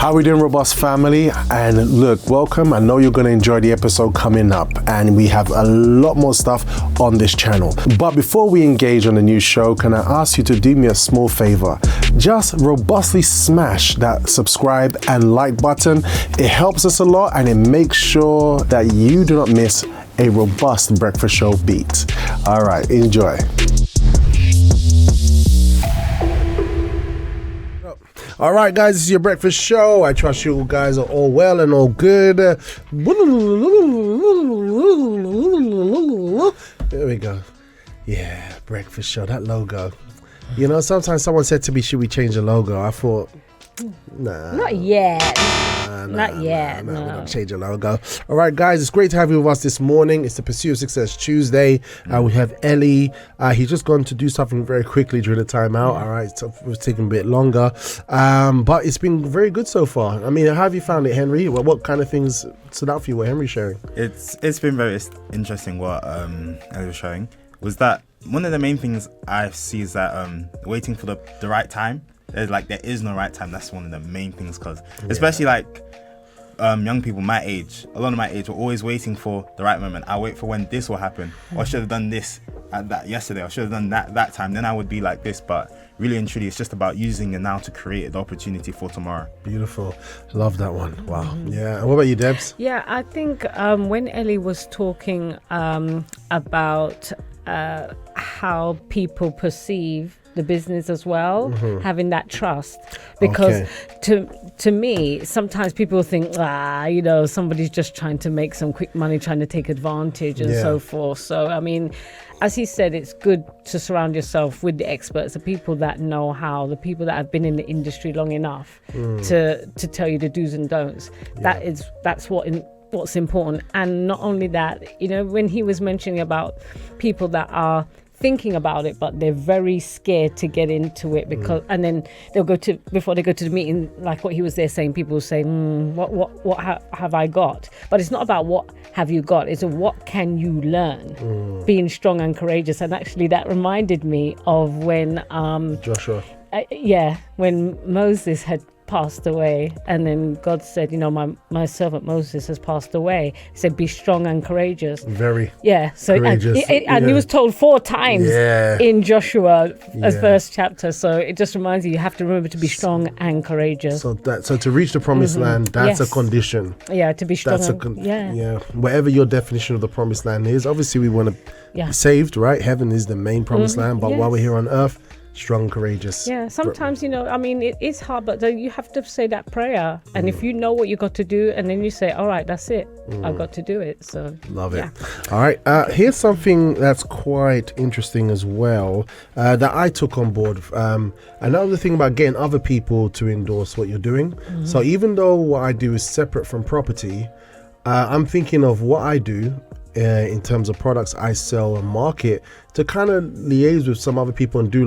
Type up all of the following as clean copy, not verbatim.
How we doing, Robust family? And look, welcome. I know you're going to enjoy the episode coming up, and we have a lot more stuff on this channel. But before we engage on the new show, can I ask you to do me a small favor? Just robustly smash that subscribe and like button. It helps us a lot, and it makes sure that you do not miss a robust breakfast show beat. All right, enjoy. All right, guys, this is your breakfast show. I trust you guys are all well and all good. There we go. Yeah, breakfast show, that logo. You know, sometimes someone said to me, should we change the logo? I thought, nah. Not yet. Not yet. No. We're not change the logo. All right, guys, it's great to have you with us this morning. It's the Pursuit of Success Tuesday. We have Elie. He's just gone to do something very quickly during the timeout. All right, so it was taking a bit longer. But it's been very good so far. I mean, how have you found it, Henry? What kind of things stood out for you, what Henry's sharing? It's been very interesting what Elie was showing. Was that one of the main things I see is that waiting for the right time. There is no right time. That's one of the main things, because especially young people my age, a lot of my age, were always waiting for the right moment. I wait for when this will happen, or I should have done this at that yesterday, or I should have done that time, then I would be like this. But really and truly, it's just about using it now to create the opportunity for tomorrow. Beautiful. Love that one. Wow. Yeah. And what about you, Debs? Yeah, I think when Elie was talking about how people perceive the business as well, having that trust, because to me, sometimes people think, somebody's just trying to make some quick money, trying to take advantage and so forth. So I mean, as he said, it's good to surround yourself with the experts, the people that know how, the people that have been in the industry long enough to tell you the do's and don'ts. That's what's important. And not only that, when he was mentioning about people that are thinking about it, but they're very scared to get into it, because and then they'll before they go to the meeting, like what he was there saying, people will say, what have I got? But it's not about what have you got, it's what can you learn, being strong and courageous. And actually that reminded me of when Joshua, when Moses had passed away, and then God said, my servant Moses has passed away. He said, be strong and courageous. So courageous. And he was told 4 times in Joshua, first chapter. So it just reminds you have to remember to be strong and courageous. So to reach the promised land, that's a condition. Yeah, to be strong. Whatever your definition of the promised land is, obviously we want to be saved, right? Heaven is the main promised land, but while we're here on earth, strong, courageous. Yeah, sometimes, it is hard, but you have to say that prayer. And if you know what you got to do, and then you say, all right, that's it. I've got to do it. So love it. All right. Here's something that's quite interesting as well, that I took on board. Another thing about getting other people to endorse what you're doing. So even though what I do is separate from property, I'm thinking of what I do in terms of products I sell and market, to kind of liaise with some other people and do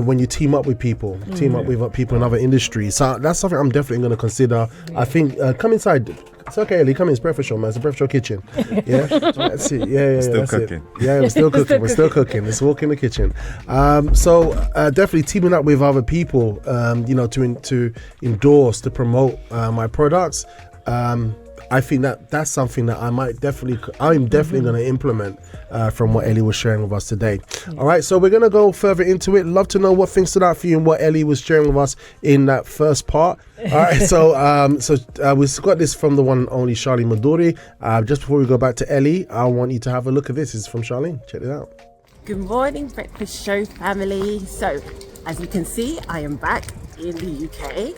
when you team up with people, with people in other industries. So that's something I'm definitely going to consider. I think come inside. It's okay, Elie, come in. It's breakfast show, man. It's a breakfast show kitchen. Yeah, that's it. Yeah, still cooking. Yeah, we're still cooking. We're still cooking. Let's walk in the kitchen. So definitely teaming up with other people, to endorse, to promote my products. I think that's something that I'm definitely going to implement from what Elie was sharing with us today. All right, so we're going to go further into it. Love to know what things stood out for you and what Elie was sharing with us in that first part. All right, so we've got this from the one and only Charlene Maduri. Just before we go back to Elie, I want you to have a look at this. This is from Charlene. Check it out. Good morning, Breakfast Show family. So, as you can see, I am back in the UK,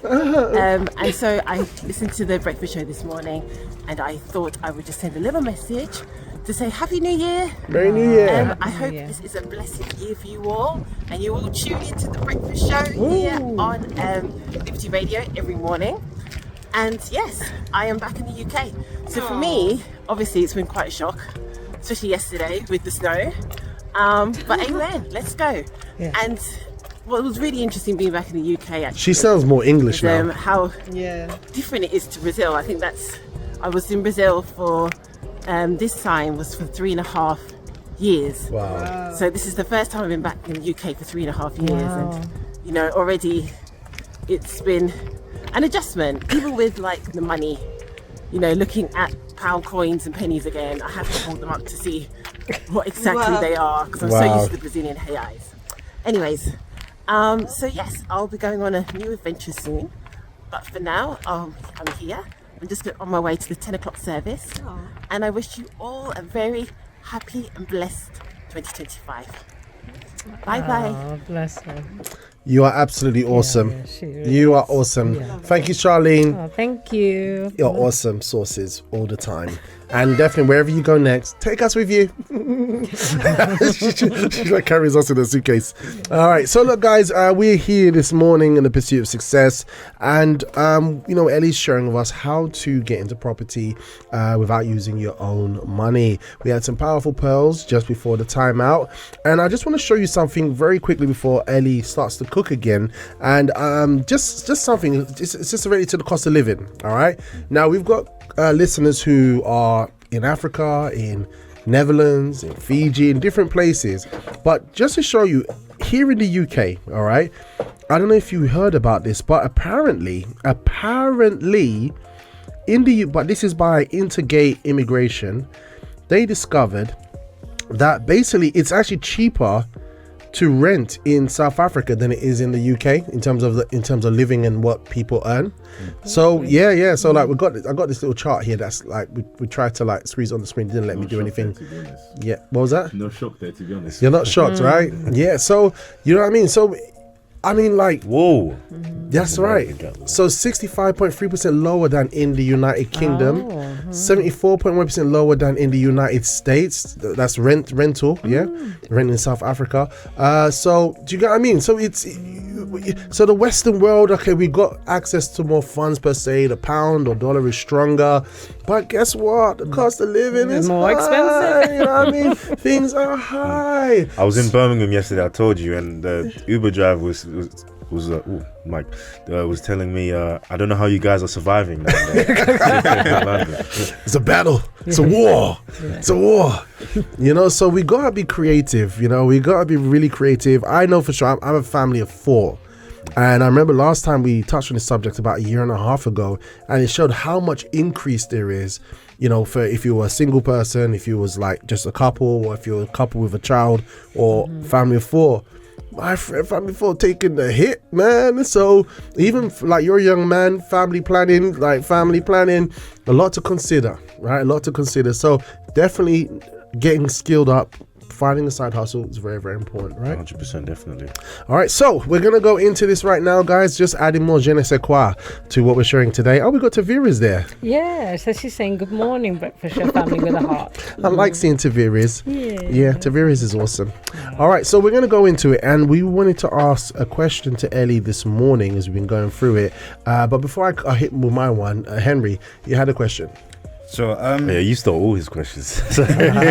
and so I listened to the breakfast show this morning, and I thought I would just send a little message to say Happy New Year. Merry New Year. I hope this is a blessed year for you all, and you all tune into the breakfast show here on Liberty Radio every morning. And yes, I am back in the UK. So for me, obviously it's been quite a shock, especially yesterday with the snow, but amen, let's go. And what was really interesting being back in the UK, actually, she sounds more English now. How different it is to Brazil. I think I was in Brazil for this time was for 3.5 years. Wow. So this is the first time I've been back in the UK for 3.5 years, and already it's been an adjustment, even with like the money, you know, looking at pound coins and pennies again. I have to hold them up to see what exactly they are, because I'm so used to the Brazilian reais. Anyways, so yes, I'll be going on a new adventure soon, but for now, I'm here. I'm just on my way to the 10 o'clock service, and I wish you all a very happy and blessed 2025. Bye bye. Oh, bless her. You are absolutely awesome. Yeah, she really You are is. awesome. Yeah. Thank you, Charlene. Oh, thank you. You're awesome sources all the time. And definitely wherever you go next, take us with you. she like carries us in a suitcase. All right. So look, guys, we're here this morning in the pursuit of success. And, you know, Ellie's sharing with us how to get into property without using your own money. We had some powerful pearls just before the timeout. And I just want to show you something very quickly before Ellie starts to cook again. And just something, it's just related to the cost of living. All right. Now, we've got listeners who are in Africa, in Netherlands, in Fiji, in different places. But just to show you, here in the UK, all right, I don't know if you heard about this, but apparently in the but this is by Intergate Immigration, they discovered that basically it's actually cheaper to rent in South Africa than it is in the UK in terms of living and what people earn. So so like I got this little chart here that's like we tried to like squeeze on the screen, didn't let me do anything. Yeah, what was that? No shock there, to be honest. You're not shocked, right? Yeah, so you know what I mean? So I mean, like, whoa, that's right. So 65.3% lower than in the United Kingdom, 74.1% lower than in the United States. That's rental, rent in South Africa. So do you get what I mean? So so the Western world, okay, we got access to more funds per se. The pound or dollar is stronger, but guess what? The cost of living is more expensive. You know what I mean? Things are high. I was in Birmingham yesterday, I told you, and the Uber driver was telling me, I don't know how you guys are surviving down there. It's a battle. It's a war. It's a war. You know, so we gotta be creative. You know, we gotta be really creative. I know for sure. I'm a family of 4. And I remember last time we touched on this subject about a year and a half ago, and it showed how much increase there is, you know, for if you were a single person, if you was like just a couple, or if you're a couple with a child, or family of 4. My friend, family of 4 taking the hit, man. So even like you're a young man, family planning, a lot to consider, right? A lot to consider. So definitely getting skilled up. Finding a side hustle is very, very important, right? 100%, definitely. All right, so we're going to go into this right now, guys. Just adding more je ne sais quoi to what we're sharing today. Oh, we got Tavira's there. Yeah, so she's saying good morning, breakfast show family with a heart. I like seeing Tavira's. Yeah, Tavira's is awesome. All right, so we're going to go into it, and we wanted to ask a question to Ellie this morning as we've been going through it. But before I hit with my one, Henry, you had a question. Sure. Yeah, you stole all his questions. Go ahead.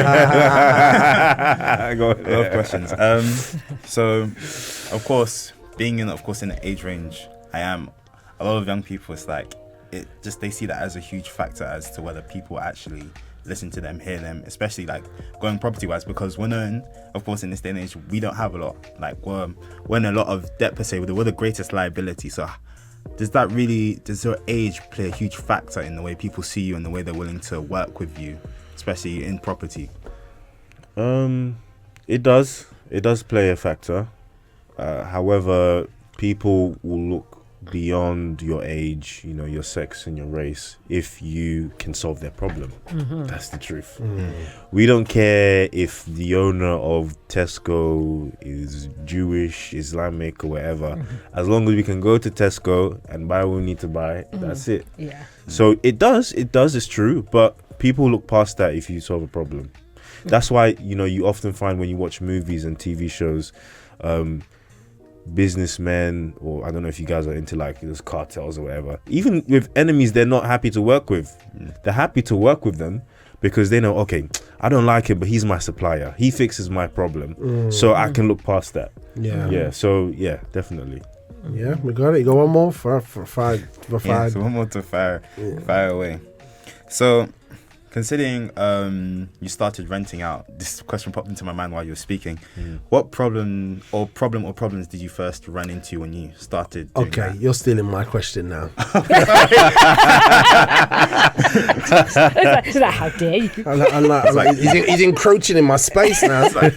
A lot of questions. So, of course, being in the age range I am, a lot of young people, it's like they see that as a huge factor as to whether people actually listen to them, hear them, especially like going property wise, because we're known, of course, in this day and age, we don't have a lot. Like we're in a lot of debt per se. We're the greatest liability. So does your age play a huge factor in the way people see you and the way they're willing to work with you, especially in property? It does play a factor. However, people will look beyond your age, you know, your sex and your race, if you can solve their problem. That's the truth. We don't care if the owner of Tesco is Jewish, Islamic, or whatever. As long as we can go to Tesco and buy what we need to buy, that's it. Yeah. So it does, it's true, but people look past that if you solve a problem. That's why, you know, you often find when you watch movies and TV shows, businessmen, or I don't know if you guys are into like those cartels or whatever, even with enemies they're not happy to work with. They're happy to work with them because they know, okay, I don't like him, but he's my supplier, he fixes my problem, so I can look past that. So definitely. Yeah, we got it. You got one more for five. So one more to fire away. So Considering you started renting out, this question popped into my mind while you were speaking. What problems did you first run into when you started doing that? You're stealing my question now. It's like, how dare you? I'm like, he's encroaching in my space now. It's like,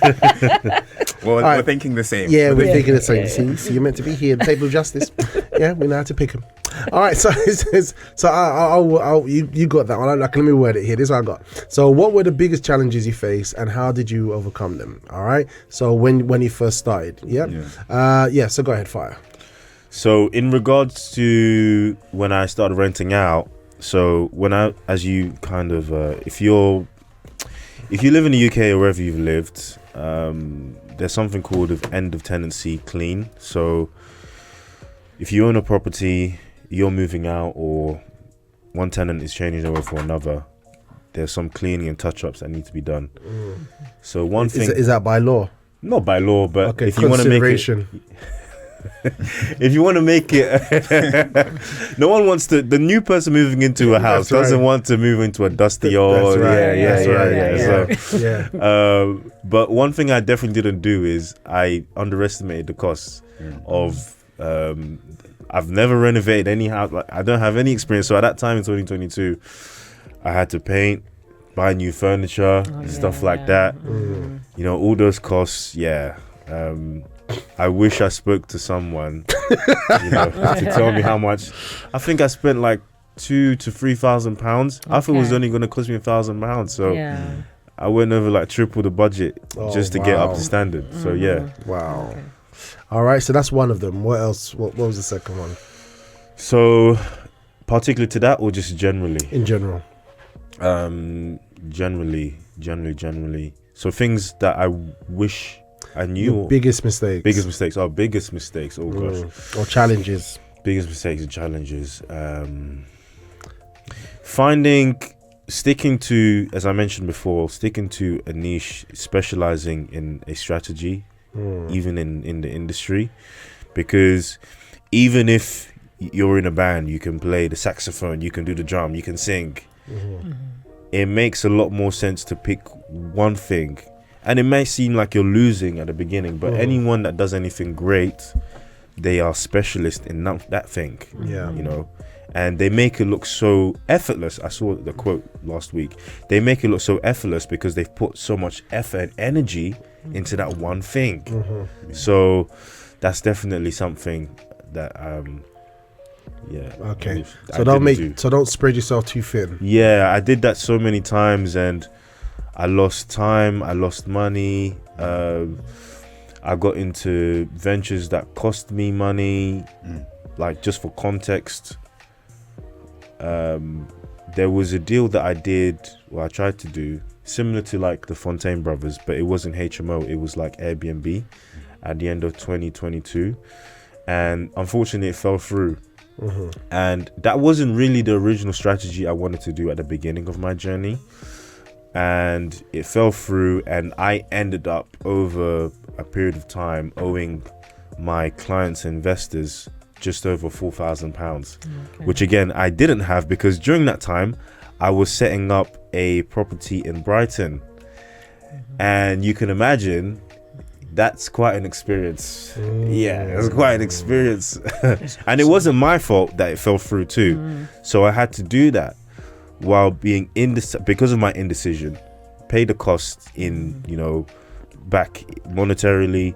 Well, right. we're thinking the same. yeah, we're thinking the same. Yeah. See, you're meant to be here, the table of justice. Yeah, we know how to pick them. All right, so you got that one. Let me word it here. This is what I got. So, what were the biggest challenges you faced, and how did you overcome them? All right. So, when you first started, yeah. So go ahead, fire. So in regards to when I started renting out, so as you kind of, if you live in the UK or wherever you've lived, there's something called an end of tenancy clean. So if you own a property, you're moving out, or one tenant is changing over for another, there's some cleaning and touch-ups that need to be done. So one thing Is that by law? Not by law, but Okay, if you want to make it, consideration. if you want to make it, no one wants to. The new person moving into a house That's doesn't right. want to move into a dusty That's old. right. Yeah. Yeah. Yeah. So, but one thing I definitely didn't do is I underestimated the costs of. I've never renovated any house. Like, I don't have any experience. So at that time in 2022, I had to paint, buy new furniture, stuff like that. You know, all those costs. Yeah. I wish I spoke to someone, to tell me how much. I think I spent like £2,000 to £3,000. I thought it was only going to cost me £1,000. So I went over like triple the budget just to get up to standard. So yeah. Wow. Okay. All right. So that's one of them. What else? What was the second one? So particular to that, or just generally? In general. Generally. So things that I wish I knew. Your biggest mistakes. Biggest mistakes. Oh gosh. Or challenges. Biggest mistakes and challenges. Sticking to, as I mentioned before, sticking to a niche, specializing in a strategy, even in the industry, because even if you're in a band, you can play the saxophone, you can do the drum, you can sing. It makes a lot more sense to pick one thing. And it may seem like you're losing at the beginning, but anyone that does anything great, they are specialist in that thing. Yeah. You know, and they make it look so effortless. I saw the quote last week. They make it look so effortless because they've put so much effort and energy into that one thing. So that's definitely something that Okay. I don't spread yourself too thin. Yeah, I did that so many times, and I lost time, I lost money, I got into ventures that cost me money. Like, just for context, there was a deal that I tried to do, similar to like the Fontaine Brothers, but it wasn't HMO, it was like Airbnb at the end of 2022. And unfortunately, it fell through. And that wasn't really the original strategy I wanted to do at the beginning of my journey. And it fell through, and I ended up over a period of time owing my clients and investors just over £4,000, which again I didn't have, because during that time I was setting up a property in Brighton, and you can imagine that's quite an experience. Yeah, it was quite an experience. And it wasn't my fault that it fell through too. So I had to do that while being because of my indecision, pay the cost in, back monetarily,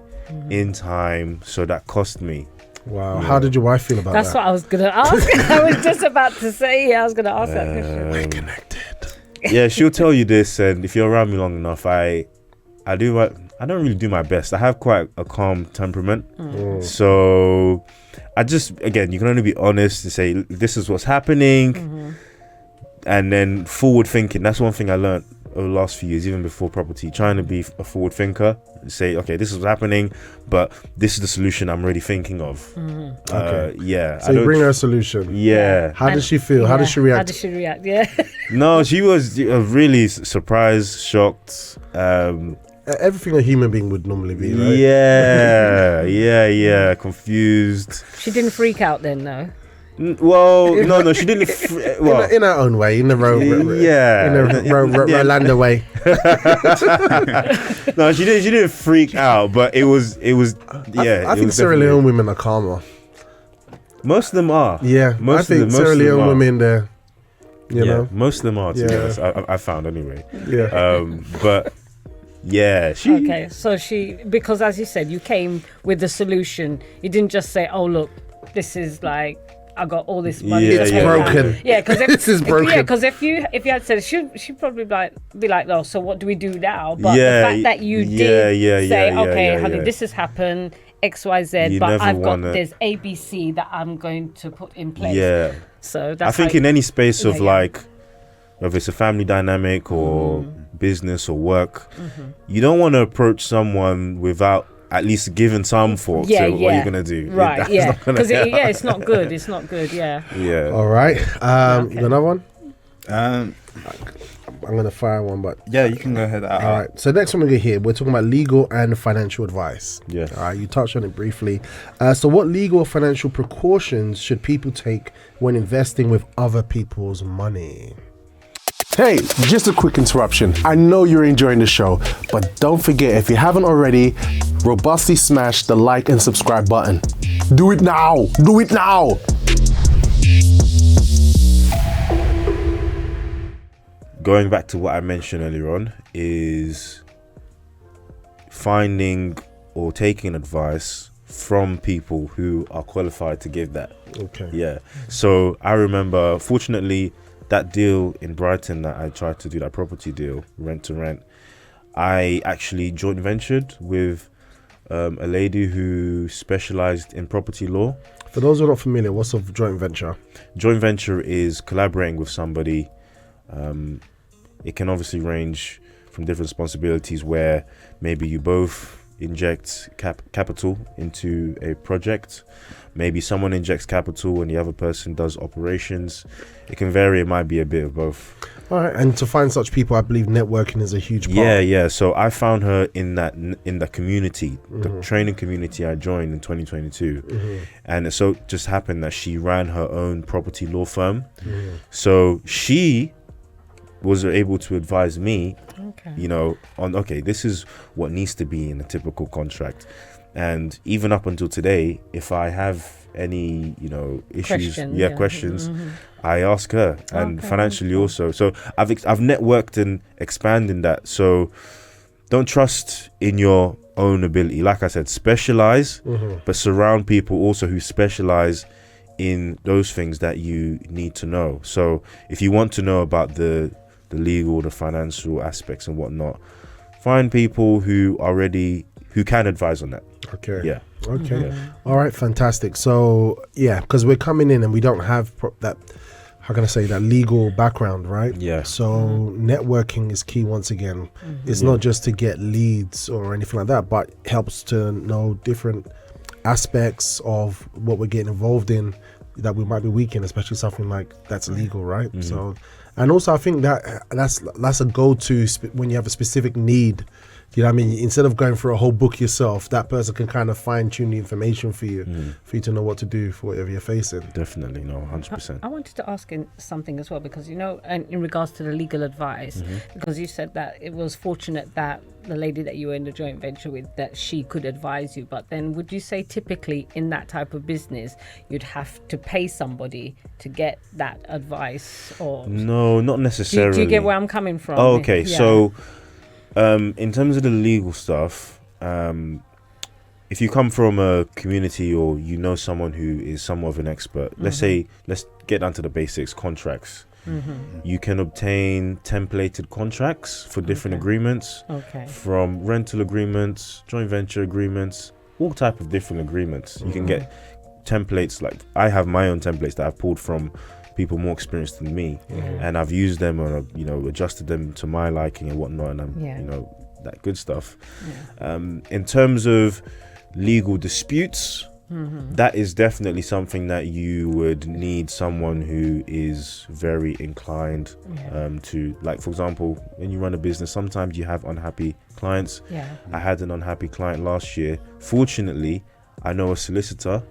in time. So that cost me. Wow. How did your wife feel about That's that? what I was going to ask. I was just about to say, I was going to ask that question. We're connected. Yeah, she'll tell you this, and if you're around me long enough, I don't really do my best. I have quite a calm temperament. So I just, again, you can only be honest and say, this is what's happening. And then forward thinking. That's one thing I learned over the last few years, even before property, trying to be a forward thinker. Say, okay, this is what's happening, but this is the solution I'm already thinking of. Okay. Yeah. So you bring her a solution. Yeah. How does she feel? How does she react? How does she react? Yeah. No, she was really surprised, shocked. Everything a human being would normally be, right? Yeah, confused. She didn't freak out then, though. Well, no, she didn't. Well, in her own way, in the Rolanda way. No, she didn't freak out, but it was. I think Sierra Leone women are calmer. Most of them are. Yeah, I think Sierra Leone women there. You know, most of them are. To be honest, I found anyway. Yeah. But yeah, Okay, so because as you said, you came with the solution. You didn't just say, "Oh, look, this is like I got all this money. It's broken." Yeah, because this is broken. Yeah, because if you had said, she'd probably be like, "Oh, so what do we do now?" But the fact that you did say, "Okay, honey, this has happened." XYZ, but I've got this ABC that I'm going to put in place. Yeah. So that's I think in any space of like, whether it's a family dynamic or business or work, you don't want to approach someone without at least giving some thought to what you're gonna do. Right. Because it's not good. It's not good. Yeah. Yeah. All right. You got another one? I'm gonna fire one, but yeah, you can go ahead. All right. So next one we get here, we're talking about legal and financial advice. Yeah. All right. You touched on it briefly. So what legal or financial precautions should people take when investing with other people's money? Hey, just a quick interruption. I know you're enjoying the show, but don't forget, if you haven't already, robustly smash the like and subscribe button. Do it now. Do it now. Going back to what I mentioned earlier on, is finding or taking advice from people who are qualified to give that. Okay. Yeah. So I remember, fortunately, that deal in Brighton that I tried to do, that property deal, rent to rent, I actually joint ventured with a lady who specialized in property law. For those who are not familiar, what's a joint venture? Joint venture is collaborating with somebody. It can obviously range from different responsibilities where maybe you both inject capital into a project. Maybe someone injects capital and the other person does operations. It can vary. It might be a bit of both. All right. And to find such people, I believe networking is a huge part. Yeah. So I found her in the community, the training community I joined in 2022. And so it just happened that she ran her own property law firm. So she was able to advise me, on, this is what needs to be in a typical contract. And even up until today, if I have any, issues, questions, I ask her, and financially also. So I've networked and expanded that. So don't trust in your own ability. Like I said, specialize, but surround people also who specialize in those things that you need to know. So if you want to know about the legal, the financial aspects and whatnot, find people who can advise on that. Okay. Yeah. Okay. All right. Fantastic. So because we're coming in and we don't have that legal background, right? Yeah. So networking is key once again. It's not just to get leads or anything like that, but helps to know different aspects of what we're getting involved in that we might be weak in, especially something like that's legal, right? So, and also I think that's a go-to when you have a specific need. You know what I mean? Instead of going through a whole book yourself, that person can kind of fine-tune the information for you to know what to do for whatever you're facing. Definitely, 100%. I wanted to ask something as well, because, and in regards to the legal advice, because you said that it was fortunate that the lady that you were in the joint venture with, that she could advise you. But then would you say typically in that type of business, you'd have to pay somebody to get that advice? Or no, not necessarily. Do you get where I'm coming from? Oh, okay. Yeah. So in terms of the legal stuff, if you come from a community or someone who is somewhat of an expert, let's get down to the basics, contracts. You can obtain templated contracts for different agreements, from rental agreements, joint venture agreements, all type of different agreements. You can get templates. Like I have my own templates that I've pulled from people more experienced than me, and I've used them and adjusted them to my liking and whatnot, and I'm that good stuff. In terms of legal disputes, that is definitely something that you would need someone who is very inclined to, like, for example, when you run a business, sometimes you have unhappy clients. I had an unhappy client last year. Fortunately, I know a solicitor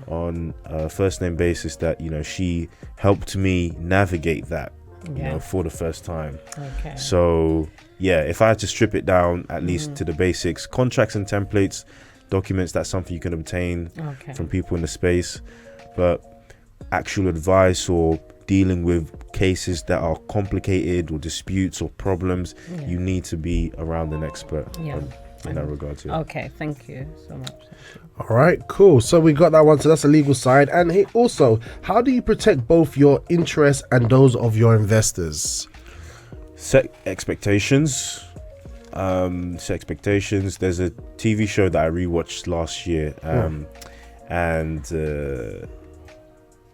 on a first name basis that, you know, she helped me navigate that, you know, for the first time. Okay. So yeah, if I had to strip it down at least to the basics, contracts and templates, documents, that's something you can obtain from people in the space. But actual advice or dealing with cases that are complicated or disputes or problems, you need to be around an expert in that regard too. Okay, thank you so much. All right, cool. So we got that one. So that's the legal side. And also, how do you protect both your interests and those of your investors? Set expectations. There's a TV show that I rewatched last year, and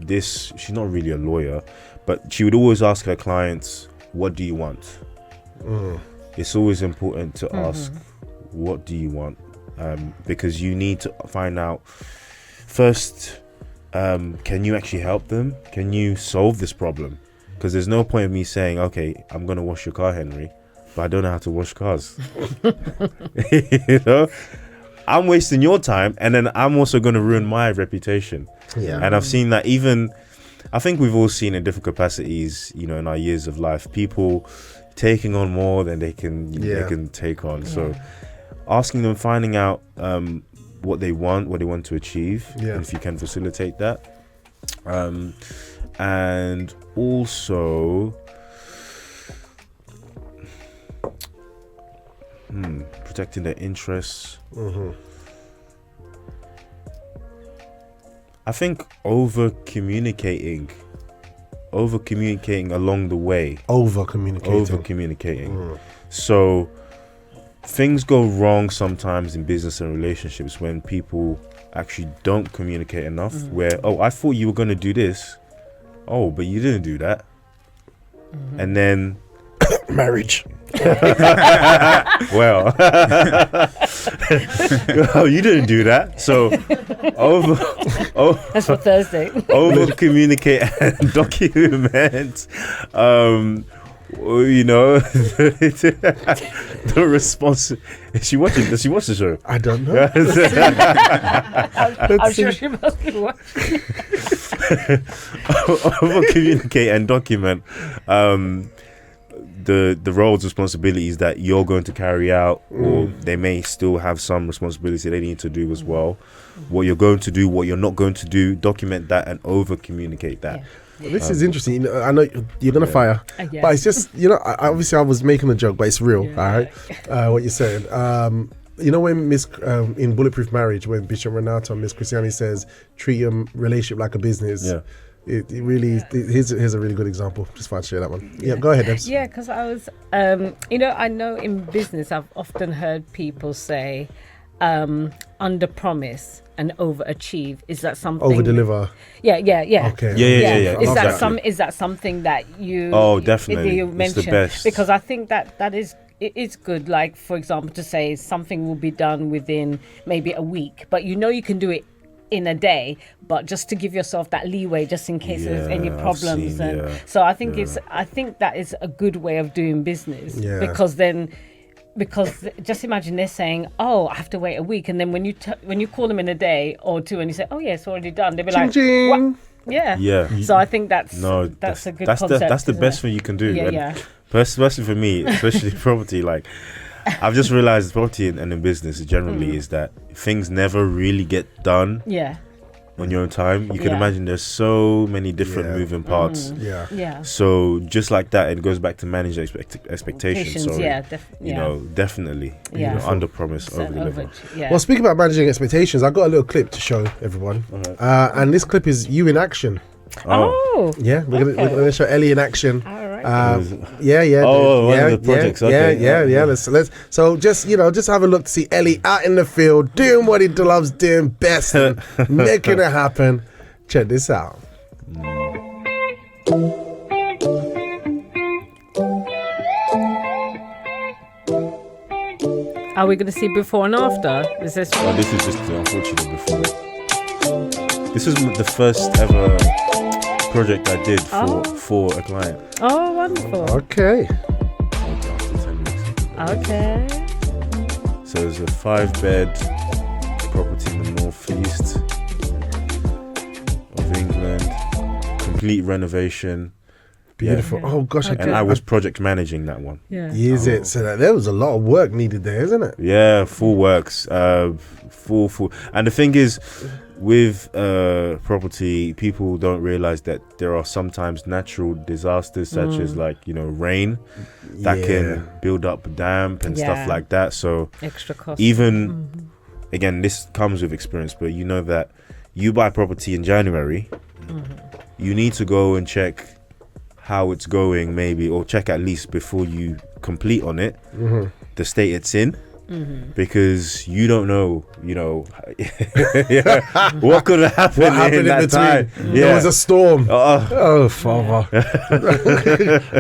she's not really a lawyer, but she would always ask her clients, what do you want? It's always important to ask, what do you want? Because you need to find out first, can you actually help them? Can you solve this problem? Because there's no point of me saying, okay, I'm going to wash your car, Henry, but I don't know how to wash cars. You know, I'm wasting your time, and then I'm also going to ruin my reputation. And I've seen that I think we've all seen in different capacities, you know, in our years of life, people taking on more than they can take on. So asking them, finding out what they want to achieve, and if you can facilitate that. And also protecting their interests. I think over communicating along the way. Over communicating. So things go wrong sometimes in business and relationships when people actually don't communicate enough. Where, I thought you were going to do this. Oh, but you didn't do that. And then marriage. Well, you didn't do that. So that's for Thursday. Over communicate and document. You know, the response. Does she watch the show? I don't know. I'm sure she must be watching. Over communicate and document the roles, responsibilities that you're going to carry out, or they may still have some responsibility they need to do as well. What you're going to do, what you're not going to do, document that and over communicate that. This is interesting. You know, I know you're gonna fire, but it's just, you know, obviously I was making a joke, but it's real. All right, what you're saying. You know, when in Bulletproof Marriage, when Bishop Renato, Miss Christiani says, treat your relationship like a business. It really, here's a really good example. Just want to share that one. Yeah, go ahead, Debs. Yeah, because I was, you know, I know in business I've often heard people say, under promise and overachieve. Is that something? Over deliver. Yeah. Okay. Yeah. Is that something that you? Oh, definitely. You mentioned? It's the best. Because I think that is. It is good, like, for example, to say something will be done within maybe a week, but you know you can do it in a day, but just to give yourself that leeway just in case there's any problems. So I think I think that is a good way of doing business, because just imagine they're saying, oh, I have to wait a week, and then when you call them in a day or two and you say, oh yeah, it's already done, they'll be like, what? Yeah. So I think that's a good concept. That's the best thing you can do. Especially for me, especially property, like I've just realized property and in business generally is that things never really get done on your own time. You can imagine there's so many different moving parts. So just like that, it goes back to manage expectations. So definitely under promise, over deliver. Well, speaking about managing expectations, I got a little clip to show everyone, and this clip is you in action. We're gonna show Elie in action. One of the projects. Let's so just have a look to see Elie out in the field doing what he loves doing best, and making it happen. Check this out. Are we going to see before and after? This is just the unfortunate before. This is the first ever project I did for a client. Oh, wonderful. Okay. Okay. So it's a 5-bed property in the northeast. complete renovation. Beautiful. Yeah. Oh gosh, Okay. And I was project managing that one. Yeah. Is it? So there was a lot of work needed there, isn't it? Yeah, full works, full. And the thing is, with property, people don't realize that there are sometimes natural disasters such as like rain that can build up damp and stuff like that. So Extra cost. even again, this comes with experience, but you know that you buy property in January, you need to go and check how it's going, maybe, or check at least before you complete on it the state it's in, because you don't know what could have happened, What happened in that time. between? There was a storm. Oh, Oh, father.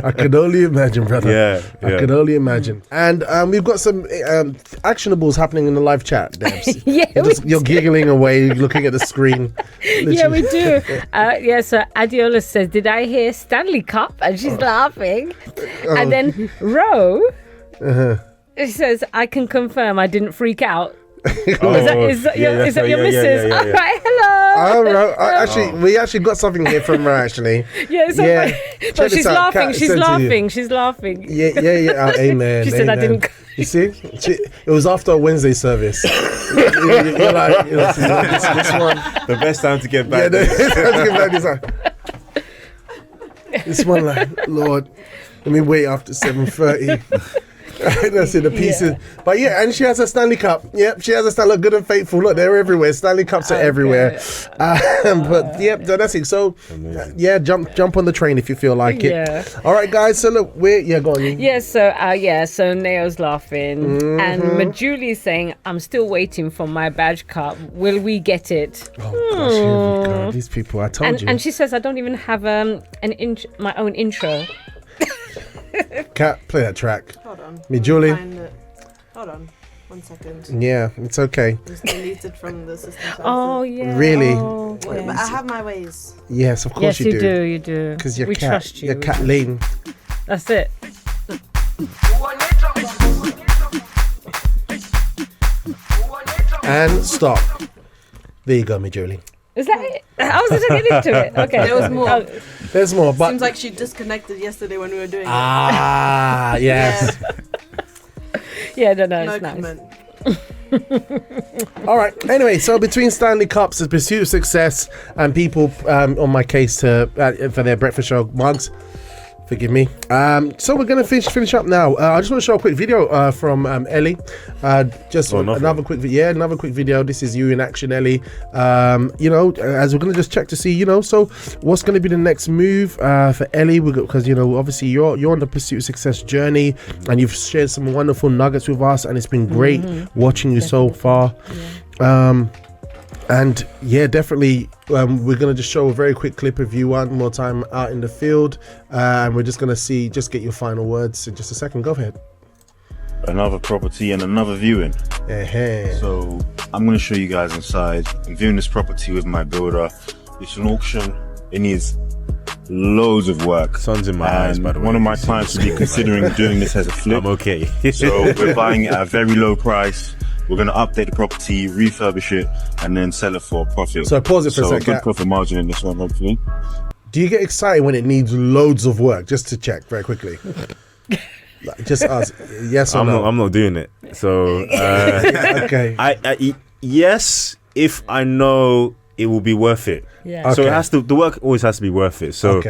I can only imagine, brother. I can only imagine. And we've got some actionables happening in the live chat, Debs. You're giggling away, looking at the screen. Yeah, we do. So Adiola says, did I hear Stanley Cup? And she's laughing. And then Ro, she says, I can confirm I didn't freak out. Is that your missus? All right, hello. Actually, we actually got something here from her, actually. But she's laughing. She's laughing. Yeah. Oh, amen. She said I amen. didn't. You see? It was after a Wednesday service. You're like, this one. the best time to get back. This one, like, Lord, let me wait after 7:30. That's in the pieces. But and she has a Stanley Cup. Yep, she has a Stanley. Look, good and faithful. Look, they're everywhere. Stanley Cups are everywhere. But that's it. So jump on the train if you feel like it. All right, guys. So look, go on. So Neo's laughing, and Majulie's saying, "I'm still waiting for my badge cup. Will we get it?" Oh gosh, here we go. These people. I told you. And she says, "I don't even have my own intro." Kat, play that track. Hold on. Me, Julie. Hold on. 1 second. Yeah, it's okay. It's deleted from the system. Oh, yeah. Really? Oh, But I have my ways. Yes, of course yes, you do. You do. Because you're we Kat. trust you. You're Kathleen. That's it. And stop. There you go, me, Julie. Is that it? I was just getting into it. Okay. There was more. There's more, but Seems like she disconnected yesterday when we were doing it. Yes. Yeah, no, No it's nice. comment. All right. Anyway, so between Stanley Cups, the pursuit of success, and people on my case for their breakfast show mugs. Forgive me. So we're gonna finish up now. I just want to show a quick video from Elie. Another quick video. This is you in action, Elie. As we're gonna just check to see, so what's gonna be the next move for Elie? Because obviously you're on the pursuit of success journey, and you've shared some wonderful nuggets with us, and it's been great watching you so far. And definitely, we're going to just show a very quick clip of you one more time out in the field. And we're just going to just get your final words in just a second. Go ahead. Another property and another viewing. So I'm going to show you guys inside. I'm viewing this property with my builder. It's an auction. It needs loads of work. Sun's in my eyes, by the way. One of my clients will be considering doing this as a flip. I'm okay. So we're buying it at a very low price. We're going to update the property, refurbish it, and then sell it for a profit. So pause it for a second. Good profit margin in this one, hopefully. Do you get excited when it needs loads of work? Just to check very quickly. Just ask yes or no. I'm not doing it. So okay. Yes, if I know it will be worth it. Yeah. So the work always has to be worth it. So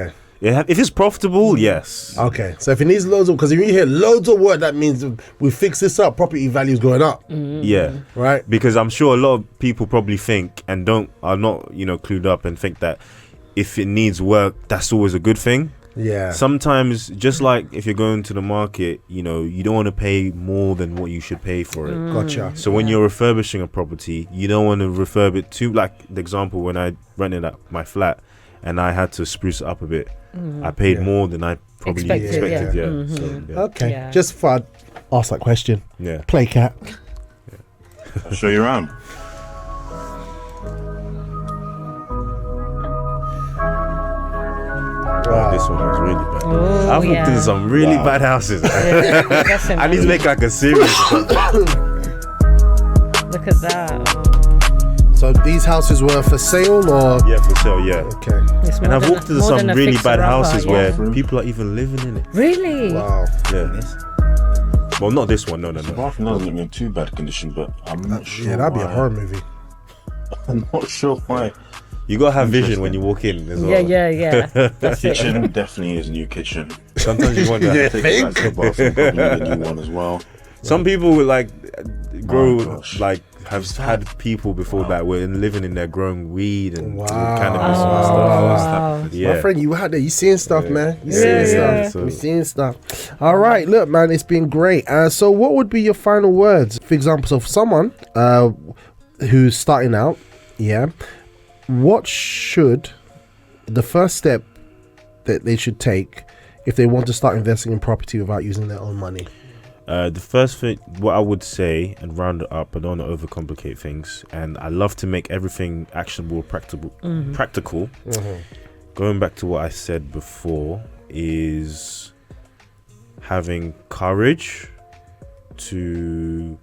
if it's profitable, yes. Okay. So if it needs loads of, because if you hear loads of work, that means we fix this up, property value's going up. Yeah. Right. Because I'm sure a lot of people probably think and are not clued up and think that if it needs work, that's always a good thing. Yeah. Sometimes, just like if you're going to the market, you don't want to pay more than what you should pay for it. Gotcha. So when you're refurbishing a property, you don't want to refurb it too. Like the example when I rented out my flat and I had to spruce it up a bit, I paid more than I probably expected. So, Okay. Yeah. Just for ask that question. Yeah. Play Cat. I'll show you around. Wow. This one was really bad. Oh, I've looked into some really bad houses. I need to make like a series. Look at that. So these houses were for sale or? Yeah, for sale, yeah. Okay. And I've walked into some really bad houses where people are even living in it. Really? Wow. Yeah. Well, not this one. No. The bathroom doesn't look in too bad condition, but I'm not sure. Yeah, that'd be a why. horror movie. I'm not sure why. You gotta have vision when you walk in as well. Yeah. That's it. Kitchen definitely is a new kitchen. Sometimes you wonder. Yeah. Take it back to the bathroom, probably need a new one as well. Some people would like grow gosh. like have had people before that were living in there growing weed and Wow. cannabis and Wow. stuff. Yeah. My friend, you out there, you seeing stuff, man. You seeing Yeah. stuff. You seeing stuff. All right, look, man, it's been great. So what would be your final words? For example, so for someone who's starting out, what should the first step that they should take if they want to start investing in property without using their own money? The first thing, what I would say, and round it up, I don't want to overcomplicate things, and I love to make everything actionable, practical. Going back to what I said before, is having courage to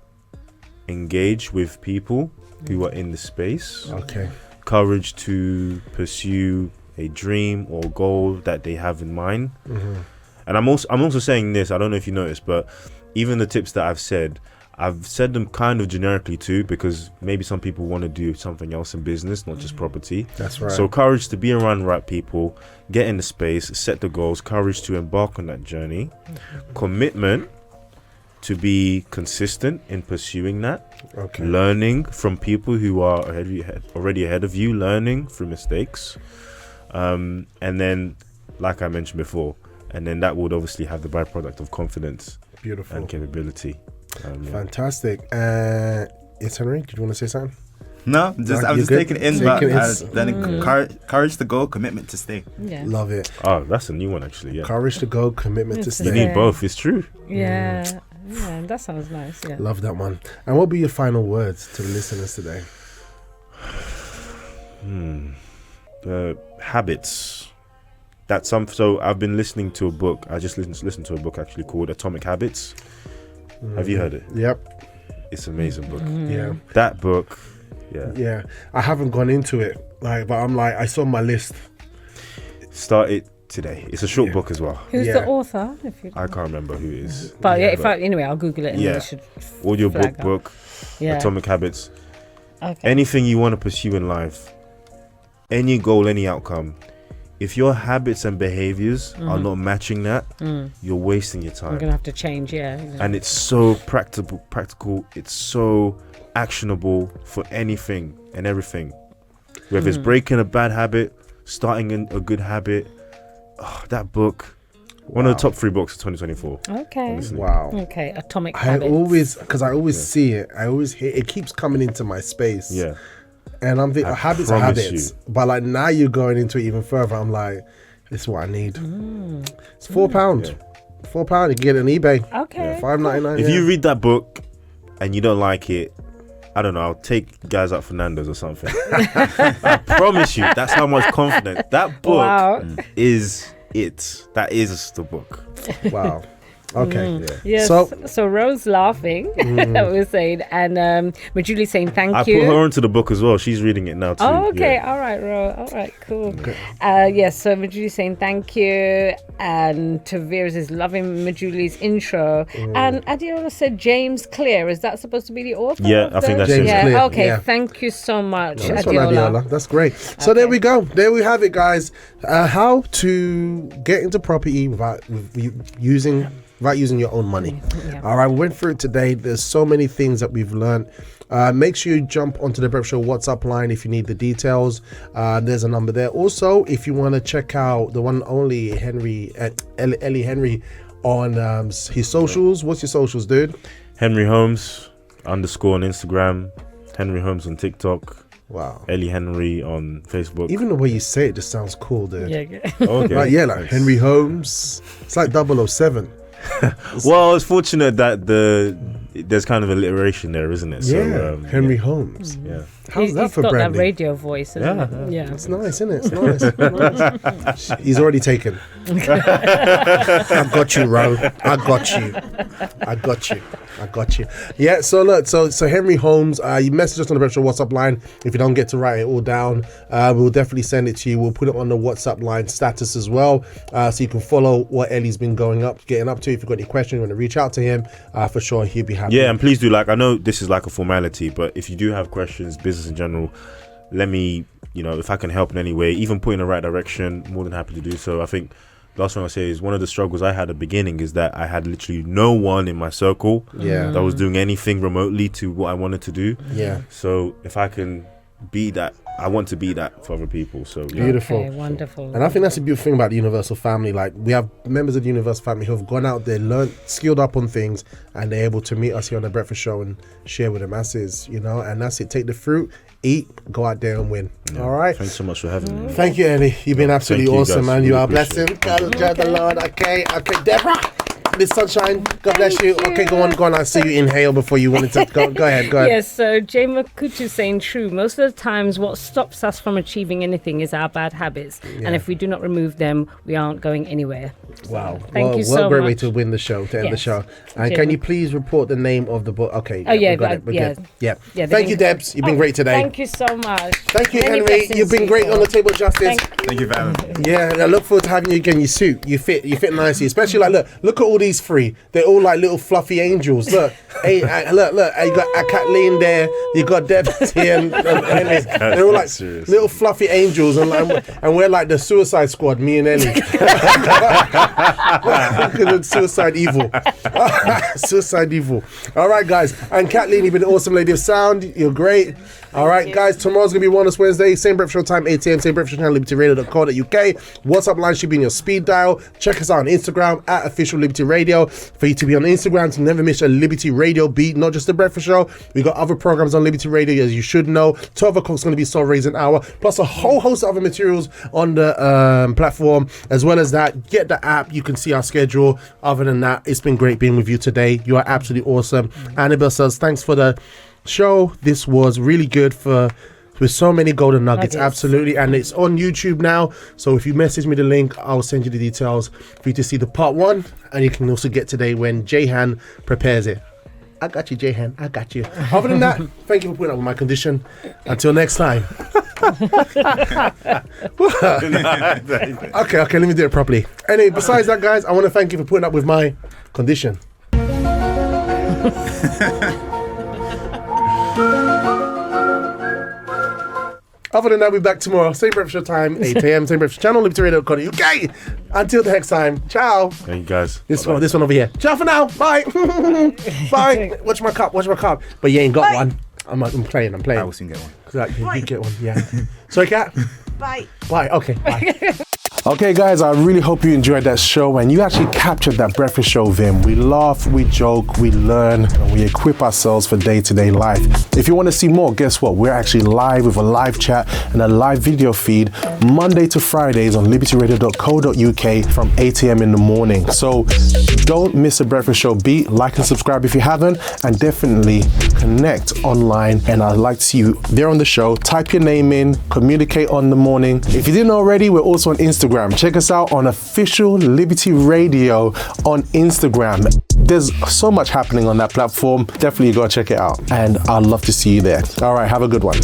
engage with people who are in the space. Okay. Courage to pursue a dream or goal that they have in mind. And I'm also saying this, I don't know if you noticed, but even the tips that I've said them kind of generically too, because maybe some people want to do something else in business, not just property. That's right. So courage to be around the right people, get in the space, set the goals, courage to embark on that journey, commitment to be consistent in pursuing that, learning from people who are already ahead of you, learning through mistakes, and then, like I mentioned before, and then that would obviously have the byproduct of confidence. Beautiful. And capability. Fantastic. Yes, Henry, did you want to say something? No, I'm just taking it in, Taking but it then courage to go, commitment to stay. Yeah. Love it. Oh, that's a new one actually. Yeah. Courage to go, commitment to It's stay. You need both. It's true. Yeah. Yeah, that sounds nice. Yeah. Love that one. And what will be your final words to the listeners today? Habits. So I've been listening to a book. I just listened to a book actually called Atomic Habits. Have you heard it? Yep. It's an amazing book. Yeah. That book. Yeah. I haven't gone into it, but I'm like, I saw my list. Start it today. It's a short book as well. Who's the author? If you I can't remember who it is. But anyway, I'll Google it and Yeah. it should Audio flag up. book. Yeah. Atomic Habits. Okay. Anything you want to pursue in life, any goal, any outcome, if your habits and behaviors are not matching that, you're wasting your time. I'm gonna have to change, And it's so practical. It's so actionable for anything and everything. Whether it's breaking a bad habit, starting a good habit. Oh, that book, one of the top 3 books of 2024. Okay. Honestly. Wow. Okay. Atomic I Habits. always see it. I always hear it keeps coming into my space. Yeah. And I'm thinking, I habits are promise habits. you. But like now you're going into it even further. I'm like, this is what I need. It's £4. Yeah. £4. You can get it on eBay. Okay. $5.99. If you read that book and you don't like it, I don't know, I'll take guys out Fernando's or something. I promise you, that's how much confidence. That book is it. That is the book. Wow. Okay. Yes. So Rose laughing, that was saying, and Majuli saying thank I you. put her onto the book as well. She's reading it now too. Oh, okay. Yeah. All right, Ro. All right, cool. Yes, so Majuli saying thank you. And Tavirs is loving Majuli's intro. And Adiola said James Clear. Is that supposed to be the author? Yeah, of I think the- that's James it. Clear. Okay, Yeah. thank you so much, That's one, Adiola. Adiola. That's great. So there we go. There we have it, guys. How to get into property without using your own money. All right, we went through it today. There's so many things that we've learned. Make sure you jump onto the Breakfast Show WhatsApp line if you need the details. There's a number there. Also, if you want to check out the one and only Elie Henry on his socials. What's your socials, dude? Henry Holmes _ on Instagram, Henry Holmes on TikTok, Wow. Elie Henry on Facebook. Even the way you say it just sounds cool, dude. Yeah. Okay. Like, like Henry Holmes. It's like 007. Well, it's fortunate that there's kind of alliteration there, isn't it? Yeah, So, Henry Holmes. Yeah. How's that He's for got branding? that radio voice, isn't he? It's nice, isn't it? It's nice. It's nice. He's already taken. I got you, Ro. I got you. Yeah, so look, so Henry Holmes, you message us on the Retro WhatsApp line. If you don't get to write it all down, we'll definitely send it to you. We'll put it on the WhatsApp line status as well, so you can follow what Ellie's been getting up to. If you've got any questions, you want to reach out to him, for sure, he'll be happy. Yeah, and please do, like, I know this is like a formality, but if you do have questions, business in general, let me, if I can help in any way, even put in the right direction, more than happy to do so. I think the last thing I'll say is one of the struggles I had at the beginning is that I had literally no one in my circle that was doing anything remotely to what I wanted to do. Yeah. So if I can be that, I want to be that for other people. So yeah. Beautiful. Okay, wonderful. And I think that's a beautiful thing about the Universal family. Like, we have members of the Universal family who have gone out there, learned, skilled up on things, and they're able to meet us here on the Breakfast Show and share with the masses, and that's it. Take the fruit, eat, go out there and win. All right. Thanks so much for having me. Thank you, Ellie. You've been absolutely Thank you, awesome, guys. man. Really You are a appreciate blessing. God, judge the Lord. Okay, Deborah. Miss Sunshine, God bless you. Okay, go on. I see you inhale before you wanted to go. Go ahead. Yes, so Jay Makutu saying true. Most of the times what stops us from achieving anything is our bad habits. And if we do not remove them, we aren't going anywhere. Wow. Thank you so What a great way much. to win the show, to end the Yes. show. And Jay can you please report the name of the book? Okay. Oh, yeah, we got it. We're yeah. good. Yeah. Yeah, Thank you, Debs. You've been great today. Thank you so much. Thank you, Many Henry. blessings You've been to great you on the all. Table of Justice. Thank you for having me. Yeah, I look forward to having you again. Your suit, you fit nicely. Especially look at all these three. They're all like little fluffy angels. Look, look. You got Kathleen there. You got Deb here, and Henry. They're all like little fluffy angels, and we're like the Suicide Squad. Me and Ellie. Suicide evil. Suicide evil. All right, guys. And Kathleen, you've been an awesome lady of sound. You're great. All right, guys. Tomorrow's gonna be Wellness Wednesday. Same breakfast show time, 8 a.m. Same breakfast channel, libertyradio.co.uk. WhatsApp line should be in your speed dial. Check us out on Instagram at Official Liberty Radio. For you to be on Instagram to never miss a Liberty Radio beat, not just the breakfast show. We got other programs on Liberty Radio, as you should know. 12 o'clock's going to be Soul Raising Hour, plus a whole host of other materials on the platform. As well as that, get the app. You can see our schedule. Other than that, it's been great being with you today. You are absolutely awesome. Annabelle says, thanks for the show. This was really good with so many golden nuggets. Absolutely. And it's on YouTube now, so if you message me the link, I'll send you the details for you to see the part 1, and you can also get today when Jayhan prepares it. I got you, Jayhan. I got you. Other than that, thank you for putting up with my condition. Until next time. Okay, let me do it properly. Anyway, besides that, guys, I want to thank you for putting up with my condition. Other than that, we'll be back tomorrow. Same breakfast show time, 8 a.m. Same breakfast channel, libertyradio.co.uk. Until the next time, ciao. Thank you, guys. This one over here. Ciao for now. Bye. Bye. Watch my cup. But you ain't got one. I'm playing. I will soon get one. Exactly. You get one. Yeah. Sorry, Kat. Bye. Bye. Okay. Bye. Okay, guys, I really hope you enjoyed that show and you actually captured that breakfast show Vim. We laugh, we joke, we learn, and we equip ourselves for day-to-day life. If you want to see more, guess what? We're actually live with a live chat and a live video feed Monday to Fridays on libertyradio.co.uk from 8 a.m. in the morning. So don't miss a breakfast show beat. Like and subscribe if you haven't, and definitely connect online. And I'd like to see you there on the show. Type your name in, communicate on the morning. If you didn't already, we're also on Instagram. Check us out on Official Liberty Radio on Instagram. There's so much happening on that platform. Definitely go check it out. And I'd love to see you there. All right, have a good one.